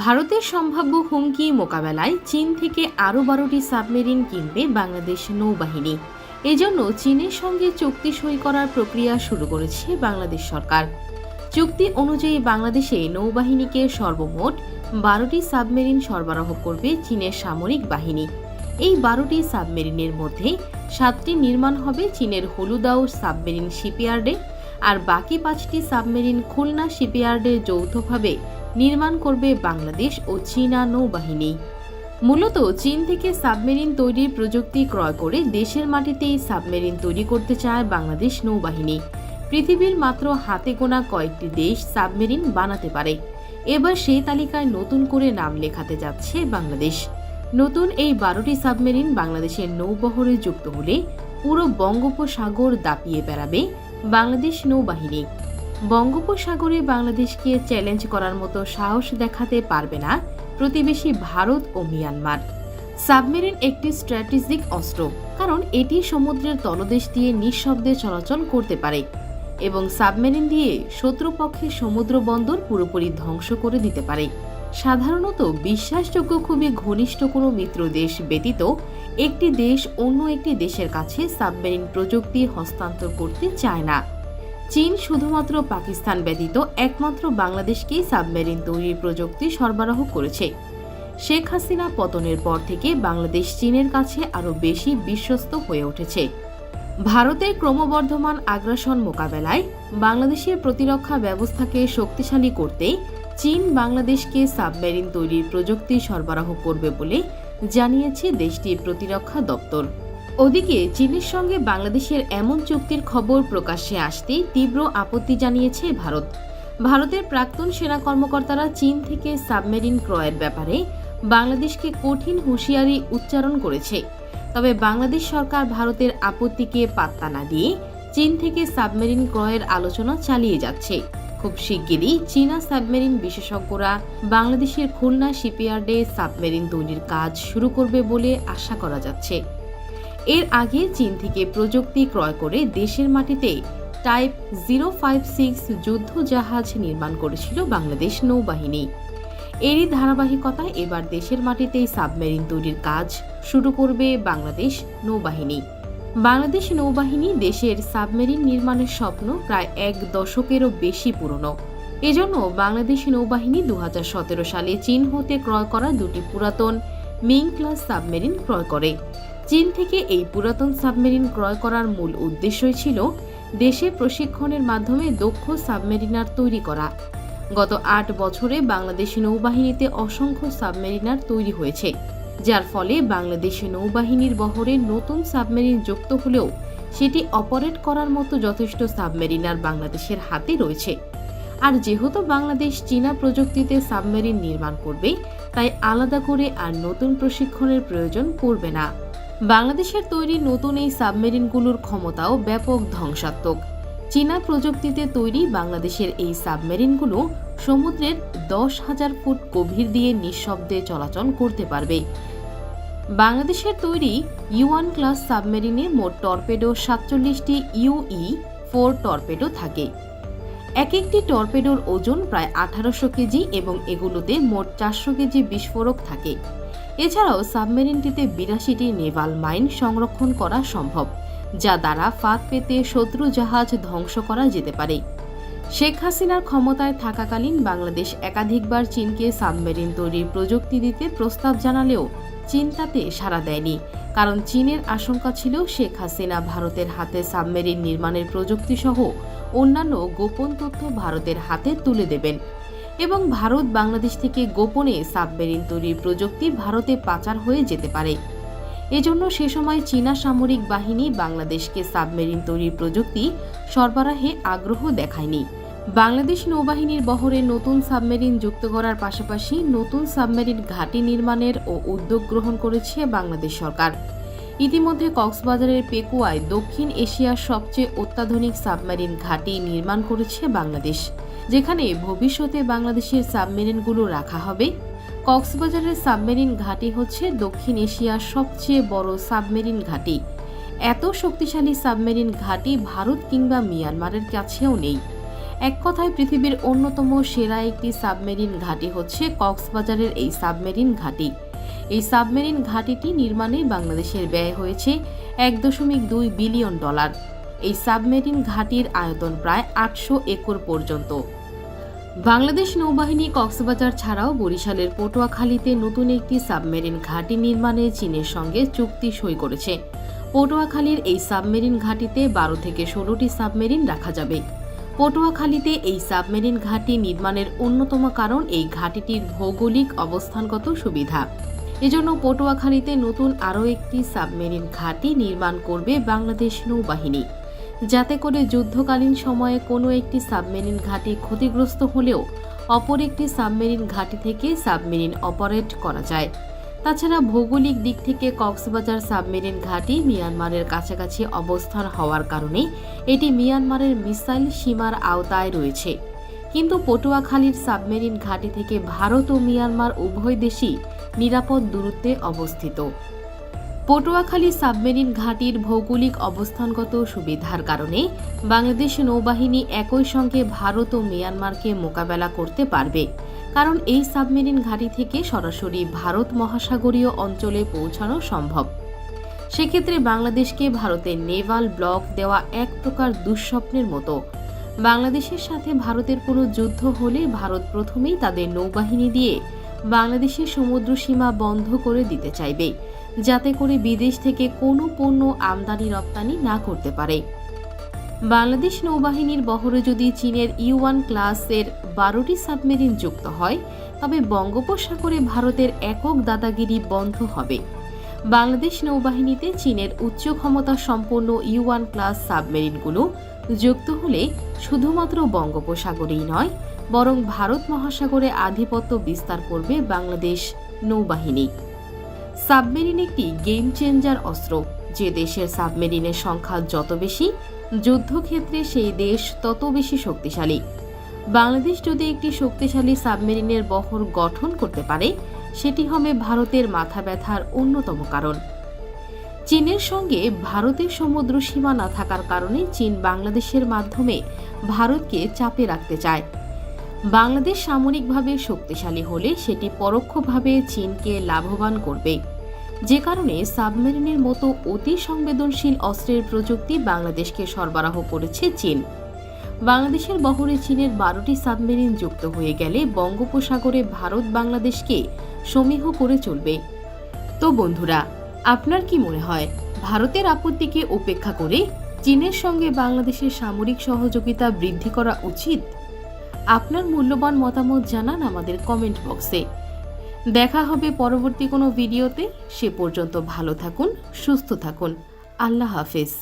ভারতের সম্ভাব্য হুমকি মোকাবেলায় চীন থেকে আরও 12টি সাবমেরিন কিনবে বাংলাদেশ নৌবাহিনী। এজন্য চীনের সঙ্গে চুক্তি সই করার প্রক্রিয়া শুরু করেছে বাংলাদেশ সরকার। চুক্তি অনুযায়ী বাংলাদেশে নৌবাহিনীকে সর্বমোট 12টি সাবমেরিন সরবরাহ করবে চীনের সামরিক বাহিনী। এই 12টি সাবমেরিনের মধ্যে 7টি নির্মাণ হবে চীনের হলুদাও সাবমেরিন শিপইয়ার্ডে, আর বাকি 5টি সাবমেরিন খুলনা শিপইয়ার্ডে যৌথভাবে নির্মাণ করবে বাংলাদেশ ও চীনা নৌবাহিনী। মূলত চীন থেকে সাবমেরিন তৈরির প্রযুক্তি ক্রয় করে দেশের মাটিতেই সাবমেরিন তৈরি করতে চায় বাংলাদেশ নৌবাহিনী। পৃথিবীর মাত্র হাতে গোনা কয়েকটি দেশ সাবমেরিন বানাতে পারে। এবার সেই তালিকায় নতুন করে নাম লেখাতে যাচ্ছে বাংলাদেশ। নতুন এই 12টি সাবমেরিন বাংলাদেশের নৌবহরে যুক্ত হলে পুরো বঙ্গোপসাগর দাপিয়ে বেড়াবে বাংলাদেশ নৌবাহিনী। বঙ্গোপসাগরে বাংলাদেশকে চ্যালেঞ্জ করার মতো সাহস দেখাতে পারবে না প্রতিবেশী ভারত ও মিয়ানমার। সাবমেরিন একটি স্ট্র্যাটেজিক অস্ত্র, কারণ এটি সমুদ্রের তলদেশ দিয়ে নিঃশব্দে চলাচল করতে পারে এবং সাবমেরিন দিয়ে শত্রুপক্ষের সমুদ্র বন্দর পুরোপুরি ধ্বংস করে দিতে পারে। সাধারণত বিশ্বাসযোগ্য খুবই ঘনিষ্ঠ কোনো মিত্র দেশ ব্যতীত একটি দেশ অন্য একটি দেশের কাছে সাবমেরিন প্রযুক্তি হস্তান্তর করতে চায় না। চীন শুধুমাত্র পাকিস্তান ব্যতীত একমাত্র বাংলাদেশকেই সাবমেরিন তৈরির প্রযুক্তি সরবরাহ করেছে। শেখ হাসিনা পতনের পর থেকে বাংলাদেশ চীনের কাছে আরও বেশি বিশ্বস্ত হয়ে উঠেছে। ভারতের ক্রমবর্ধমান আগ্রাসন মোকাবেলায় বাংলাদেশের প্রতিরক্ষা ব্যবস্থাকে শক্তিশালী করতে চীন বাংলাদেশকে সাবমেরিন তৈরির প্রযুক্তি সরবরাহ করবে বলে জানিয়েছে দেশটির প্রতিরক্ষা দপ্তর। ওদিকে চীনের সঙ্গে বাংলাদেশের এমন চুক্তির খবর প্রকাশ্যে আসতেই তীব্র আপত্তি জানিয়েছে ভারত। ভারতের প্রাক্তন সেনা কর্মকর্তারা চীন থেকে সাবমেরিন ক্রয়ের ব্যাপারে বাংলাদেশকে কঠিন হুঁশিয়ারি উচ্চারণ করেছে। তবে বাংলাদেশ সরকার ভারতের আপত্তিকে পাত্তা না দিয়ে চীন থেকে সাবমেরিন ক্রয়ের আলোচনা চালিয়ে যাচ্ছে। খুব শিগগিরই চীনা সাবমেরিন বিশেষজ্ঞরা বাংলাদেশের খুলনা শিপইয়ার্ডে সাবমেরিন তৈরির কাজ শুরু করবে বলে আশা করা যাচ্ছে। এর আগে চীন থেকে প্রযুক্তি ক্রয় করে দেশের মাটিতে টাইপ 056 যুদ্ধ জাহাজ নির্মাণ করেছিল বাংলাদেশ নৌবাহিনী। এরই ধারাবাহিকতায় এবার দেশের মাটিতেই সাবমেরিন তৈরির কাজ শুরু করবে বাংলাদেশ নৌবাহিনী। বাংলাদেশ নৌবাহিনী দেশের সাবমেরিন নির্মাণের স্বপ্ন প্রায় 1 দশকেরও বেশি পুরনো। এজন্য বাংলাদেশ নৌবাহিনী 2017 সালে চীন হতে ক্রয় করা 2টি পুরাতন মিং ক্লাস সাবমেরিন ক্রয় করে। চীন থেকে এই পুরাতন সাবমেরিন ক্রয় করার মূল উদ্দেশ্যই ছিল দেশে প্রশিক্ষণের মাধ্যমে দক্ষ সাবমেরিনার তৈরি করা। গত 8 বছরে বাংলাদেশ নৌবাহিনীতে অসংখ্য সাবমেরিনার তৈরি হয়েছে, যার ফলে বাংলাদেশ নৌবাহিনীর বহরে নতুন সাবমেরিন যুক্ত হলেও সেটি অপারেট করার মতো যথেষ্ট সাবমেরিনার বাংলাদেশের হাতে রয়েছে। আর যেহেতু বাংলাদেশ চীনা প্রযুক্তিতে সাবমেরিন নির্মাণ করবে, তাই আলাদা করে আর নতুন প্রশিক্ষণের প্রয়োজন পড়বে না। বাংলাদেশের তৈরি নতুন এই সাবমেরিনগুলোর ক্ষমতাও ব্যাপক ধ্বংসাত্মক। চীনা প্রযুক্তিতে তৈরি বাংলাদেশের এই সাবমেরিনগুলো সমুদ্রের 10,000 ফুট গভীর দিয়ে নিঃশব্দে চলাচল করতে পারবে। বাংলাদেশের তৈরি U1 ক্লাস সাবমেরিনে মোট টর্পেডো 47টি UE-4 টর্পেডো থাকে। এক একটি টর্পেডোর ওজন প্রায় 1800 কেজি এবং এগুলোতে মোট 400 কেজি বিস্ফোরক থাকে। এছাড়াও সাবমেরিনটিতে 82টি নেভাল মাইন সংরক্ষণ করা সম্ভব, যা দ্বারা ফাঁক পেতে শত্রু জাহাজ ধ্বংস করা যেতে পারে। শেখ হাসিনার ক্ষমতায় থাকাকালীন বাংলাদেশ একাধিকবার চীনকে সাবমেরিন তৈরির প্রযুক্তি দিতে প্রস্তাব জানালেও চীন তাতে সাড়া দেয়নি, কারণ চীনের আশঙ্কা ছিল শেখ হাসিনা ভারতের হাতে সাবমেরিন নির্মাণের প্রযুক্তি সহ অন্যান্য গোপন তথ্য ভারতের হাতে তুলে দেবেন এবং ভারত বাংলাদেশ থেকে গোপনে সাবমেরিন তৈরির প্রযুক্তি ভারতে পাচার হয়ে যেতে পারে। এজন্য সে সময় চীনা সামরিক বাহিনী বাংলাদেশকে সাবমেরিন তৈরির প্রযুক্তি সরবরাহে আগ্রহ দেখায়নি। বাংলাদেশ নৌবাহিনীর বহরে নতুন সাবমেরিন যুক্ত করার পাশাপাশি নতুন সাবমেরিন ঘাঁটি নির্মাণের ও উদ্যোগ গ্রহণ করেছে বাংলাদেশ সরকার। ইতিমধ্যে কক্সবাজারের পেকুয়ায় দক্ষিণ এশিয়ার সবচেয়ে অত্যাধুনিক সাবমেরিন ঘাঁটি নির্মাণ করেছে বাংলাদেশ, যেখানে ভবিষ্যতে বাংলাদেশের সাবমেরিনগুলো রাখা হবে। কক্সবাজারের সাবমেরিন ঘাঁটি হচ্ছে দক্ষিণ এশিয়ার সবচেয়ে বড় সাবমেরিন ঘাঁটি। এত শক্তিশালী সাবমেরিন ঘাঁটি ভারত কিংবা মিয়ানমারের কাছেও নেই। এক কথায় পৃথিবীর অন্যতম সেরা একটি সাবমেরিন ঘাঁটি হচ্ছে কক্সবাজারের এই সাবমেরিন ঘাঁটি। এই সাবমেরিন ঘাঁটিটি নির্মাণে বাংলাদেশের ব্যয় হয়েছে $1.2 বিলিয়ন। এই সাবমেরিন ঘাঁটির আয়তন প্রায় 800 একর পর্যন্ত। বাংলাদেশ নৌবাহিনী কক্সবাজার ছাড়াও বরিশালের পটুয়াখালীতে নতুন একটি সাবমেরিন ঘাঁটি নির্মাণে চীনের সঙ্গে চুক্তি সই করেছে। পটুয়াখালীর এই সাবমেরিন ঘাঁটিতে 12 থেকে 16টি সাবমেরিন রাখা যাবে। পটুয়াখালীতে এই সাবমেরিন ঘাঁটি নির্মাণের অন্যতম কারণ এই ঘাঁটিটির ভৌগোলিক অবস্থানগত সুবিধা। এজন্য পটুয়াখালীতে নতুন আরও একটি সাবমেরিন ঘাঁটি নির্মাণ করবে বাংলাদেশ নৌবাহিনী, যাতে করে যুদ্ধকালীন সময়ে কোনো একটি সাবমেরিন ঘাঁটি ক্ষতিগ্রস্ত হলেও অপর একটি সাবমেরিন ঘাঁটি থেকে সাবমেরিন অপারেট করা যায়। তাছাড়া ভৌগোলিক দিক থেকে কক্সবাজার সাবমেরিন ঘাঁটি মিয়ানমারের কাছাকাছি অবস্থান হওয়ার কারণে এটি মিয়ানমারের মিসাইল সীমার আওতায় রয়েছে। কিন্তু পটুয়াখালীর সাবমেরিন ঘাঁটি থেকে ভারত ও মিয়ানমার উভয় দেশই নিরাপদ দূরত্বে অবস্থিত। পটুয়াখালী সাবমেরিন ঘাঁটির ভৌগোলিক অবস্থানগত সুবিধার কারণে বাংলাদেশ নৌবাহিনী একই সঙ্গে ভারত ও মিয়ানমারকে মোকাবেলা করতে পারবে, কারণ এই সাবমেরিন ঘাঁটি থেকে সরাসরি ভারত মহাসাগরীয় অঞ্চলে পৌঁছানো সম্ভব। সেক্ষেত্রে বাংলাদেশকে ভারতের নেভাল ব্লক দেওয়া এক প্রকার দুঃস্বপ্নের মতো। বাংলাদেশের সাথে ভারতের কোনো যুদ্ধ হলে ভারত প্রথমেই তাদের নৌবাহিনী দিয়ে বাংলাদেশের সমুদ্র সীমা বন্ধ করে দিতে চাইবে, যাতে করে বিদেশ থেকে কোনো পণ্য আমদানি রপ্তানি না করতে পারে। বাংলাদেশ নৌবাহিনীর বহরে যদি চীনের U1 ক্লাসের 12টি সাবমেরিন যুক্ত হয়, তবে বঙ্গোপসাগরে ভারতের একক দাদাগিরি বন্ধ হবে। বাংলাদেশ নৌবাহিনীতে চীনের উচ্চ ক্ষমতা সম্পন্ন U1 ক্লাস সাবমেরিনগুলো যুক্ত হলে শুধুমাত্র বঙ্গোপসাগরেই নয়, বরং ভারত মহাসাগরে আধিপত্য বিস্তার করবে বাংলাদেশ নৌবাহিনী। সাবমেরিন একটি গেম চেঞ্জার অস্ত্র। যে দেশের সাবমেরিনের সংখ্যা যত বেশি, যুদ্ধক্ষেত্রে সেই দেশ তত বেশি শক্তিশালী। বাংলাদেশ যদি একটি শক্তিশালী সাবমেরিনের বহর গঠন করতে পারে, সেটি হবে ভারতের মাথা ব্যথার অন্যতম কারণ। চীনের সঙ্গে ভারতের সমুদ্র সীমা না থাকার কারণে চীন বাংলাদেশের মাধ্যমে ভারতকে চাপে রাখতে চায়। বাংলাদেশ সামরিকভাবে শক্তিশালী হলে সেটি পরোক্ষভাবে চীনকে লাভবান করবে, যে কারণে সাবমেরিনের মতো অতি সংবেদনশীল অস্ত্রের প্রযুক্তি বাংলাদেশকে সরবরাহ করেছে চীন। বাংলাদেশের বহরে চীনের 12টি সাবমেরিন যুক্ত হয়ে গেলে বঙ্গোপসাগরে ভারত বাংলাদেশকে সমীহ করে চলবে। তো বন্ধুরা, আপনার কি মনে হয়, ভারতের আপত্তিকে উপেক্ষা করে চীনের সঙ্গে বাংলাদেশের সামরিক সহযোগিতা বৃদ্ধি করা উচিত? আপনার মূল্যবান মতামত জানান আমাদের কমেন্ট বক্সে। দেখা হবে পরবর্তী কোনো ভিডিওতে। সে পর্যন্ত ভালো থাকুন, সুস্থ থাকুন। আল্লাহ হাফেজ।